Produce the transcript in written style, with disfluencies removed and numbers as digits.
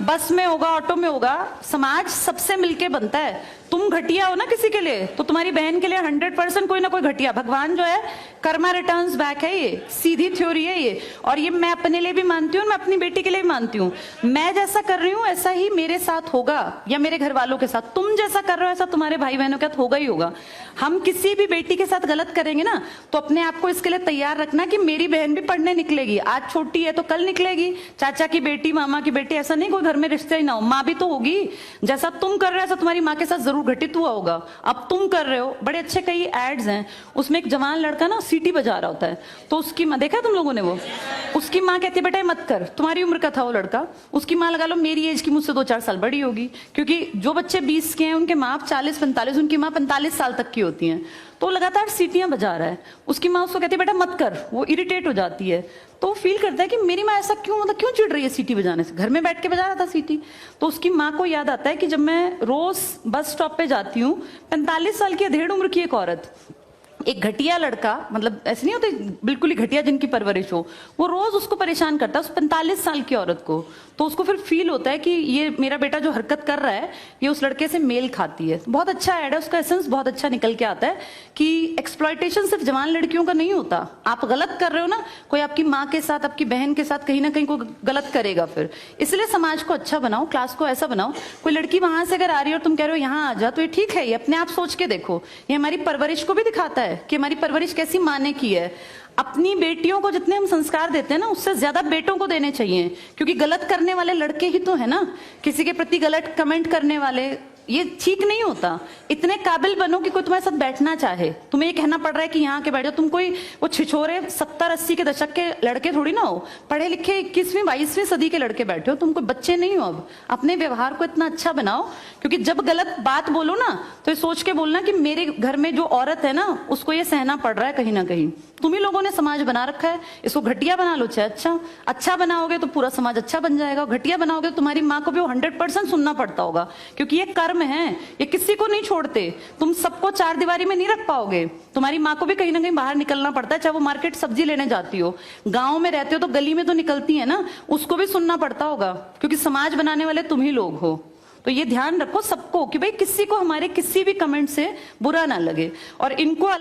बस में होगा, ऑटो में होगा, समाज सबसे मिलके बनता है। तुम घटिया हो ना किसी के लिए, तो तुम्हारी बहन के लिए 100% कोई ना कोई घटिया। भगवान जो है कर्मा रिटर्न्स बैक है, ये सीधी थ्योरी है ये। और ये मैं अपने लिए भी मानती हूँ, मैं अपनी बेटी के लिए भी मानती हूँ। मैं जैसा कर रही हूँ ऐसा ही मेरे साथ होगा या मेरे घर वालों के साथ। तुम जैसा कर रहे हो ऐसा तुम्हारे भाई बहनों के साथ होगा ही होगा। हम किसी भी बेटी के साथ गलत करेंगे ना, तो अपने आप को इसके लिए तैयार रखना कि मेरी बहन भी पढ़ने निकलेगी। आज छोटी है तो कल निकलेगी। चाचा की बेटी, मामा की बेटी, ऐसा नहीं कोई घर में रिश्ते ही ना हो, माँ भी तो होगी। जैसा तुम कर रहे हो ऐसा तुम्हारी माँ के साथ जरूर घटित हुआ होगा। अब तुम कर रहे हो। बड़े अच्छे कई एड्स हैं, उसमें एक जवान लड़का ना सीटी बजा रहा होता है, तो उसकी माँ, देखा तुम लोगों ने वो, उसकी माँ कहती है बेटा मत कर। तुम्हारी उम्र का था वो लड़का, उसकी माँ लगा लो मेरी एज की मुझसे 2-4 साल बड़ी होगी, क्योंकि जो बच्चे 20 के हैं उनके माँ 40-45, उनकी माँ 45 साल तक की होती हैं। तो लगातार सीटियां बजा रहा है, उसकी माँ उसको कहती है बेटा मत कर। वो इरिटेट हो जाती है, तो फील करता है कि मेरी माँ ऐसा क्यों, मतलब क्यों चिढ़ रही है सीटी बजाने से, घर में बैठ के बजा रहा था सीटी। तो उसकी माँ को याद आता है कि जब मैं रोज बस स्टॉप पे जाती हूँ, 45 साल की अधेड़ उम्र की एक औरत, एक घटिया लड़का, मतलब ऐसे नहीं होते बिल्कुल ही घटिया जिनकी परवरिश हो, वो रोज उसको परेशान करता है, उस 45 साल की औरत को। तो उसको फिर फील होता है कि ये मेरा बेटा जो हरकत कर रहा है ये उस लड़के से मेल खाती है। बहुत अच्छा ऐड है, उसका एसेंस बहुत अच्छा निकल के आता है कि एक्सप्लॉयटेशन सिर्फ जवान लड़कियों का नहीं होता। आप गलत कर रहे हो ना, कोई आपकी माँ के साथ, आपकी बहन के साथ कहीं ना कहीं कोई गलत करेगा फिर। इसलिए समाज को अच्छा बनाओ, क्लास को ऐसा बनाओ, कोई लड़की वहां से अगर आ रही है और तुम कह रहे हो यहाँ आ जा, तो ये ठीक है। ये अपने आप सोच के देखो, ये हमारी परवरिश को भी दिखाता है कि हमारी परवरिश कैसी माँ ने की है। अपनी बेटियों को जितने हम संस्कार देते हैं ना, उससे ज्यादा बेटों को देने चाहिए, क्योंकि गलत करने वाले लड़के ही तो है ना, किसी के प्रति गलत कमेंट करने वाले। ये ठीक नहीं होता। इतने काबिल बनो कि कोई तुम्हारे साथ बैठना चाहे। तुम्हें ये कहना पड़ रहा है कि यहाँ के बैठो, तुम कोई वो छिछोरे 70-80 के दशक के लड़के थोड़ी ना हो, पढ़े लिखे 21वीं-22वीं सदी के लड़के बैठे हो। तुम कोई बच्चे नहीं हो। अब अपने व्यवहार को इतना अच्छा बनाओ, क्योंकि जब गलत बात बोलो ना तो ये सोच के बोलना कि मेरे घर में जो औरत है ना उसको ये सहना पड़ रहा है कहीं ना कहीं। तुम ही लोगों ने समाज बना रखा है, इसको घटिया बना लो चाहे अच्छा बनाओगे तो पूरा समाज अच्छा बन जाएगा। घटिया बनाओगे तो तुम्हारी माँ को भी वो 100% सुनना पड़ता होगा, क्योंकि ये कर्म है, ये किसी को नहीं छोड़ते। तुम सबको चार दीवारी में नहीं रख पाओगे। तुम्हारी माँ को भी कहीं ना कहीं बाहर निकलना पड़ता है, चाहे वो मार्केट सब्जी लेने जाती हो, गाँव में रहते हो तो गली में तो निकलती है ना, उसको भी सुनना पड़ता होगा, क्योंकि समाज बनाने वाले तुम ही लोग हो। तो ये ध्यान रखो सबको कि भाई किसी को हमारे किसी भी कमेंट से बुरा ना लगे। और इनको